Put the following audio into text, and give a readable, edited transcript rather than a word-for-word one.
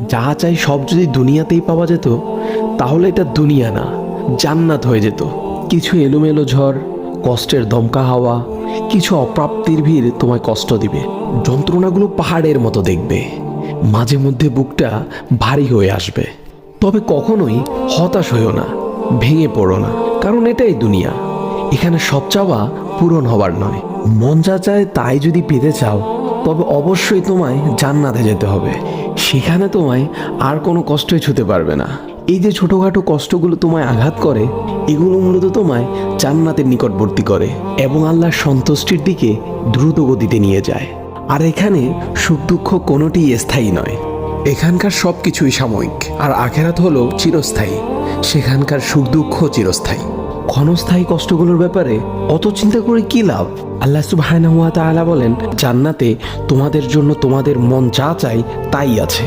যা চাই সব যদি দুনিয়াতেই পাওয়া যেত, তাহলে এটা দুনিয়া না, জান্নাত হয়ে যেত। কিছু এলোমেলো ঝড়, কষ্টের দমকা হাওয়া, কিছু অপ্রাপ্তির ভিড় তোমায় কষ্ট দিবে, যন্ত্রণাগুলো পাহাড়ের মতো দেখবে, মাঝে মধ্যে বুকটা ভারী হয়ে আসবে। তবে কখনোই হতাশ হইও না, ভেঙে পড়ো না, কারণ এটাই দুনিয়া। এখানে সব চাওয়া পূরণ হবার নয়। মন যা চায় তাই যদি পেতে চাও, তবে অবশ্যই তোমায় জান্নাতে যেতে হবে। সেখানে তোমায় আর কোনো কষ্টই ছুতে পারবে না। এই যে ছোটখাটো কষ্টগুলো তোমায় আঘাত করে, এগুলো মূলত তোমায় জান্নাতের নিকটবর্তী করে এবং আল্লাহর সন্তুষ্টির দিকে দ্রুত গতিতে নিয়ে যায়। আর এখানে সুখ দুঃখ কোনোটিই স্থায়ী নয়। এখানকার সব কিছুই সাময়িক, আর আখেরাত হলো চিরস্থায়ী। সেখানকার সুখ দুঃখ চিরস্থায়ী। ক্ষণস্থায়ী কষ্টগুলোর ব্যাপারে অত চিন্তা করে কি লাভ? আল্লাহ সুবহানাহু ওয়া তাআলা বলেন, জান্নাতে তোমাদের জন্য তোমাদের মন যা চায় তাই আছে।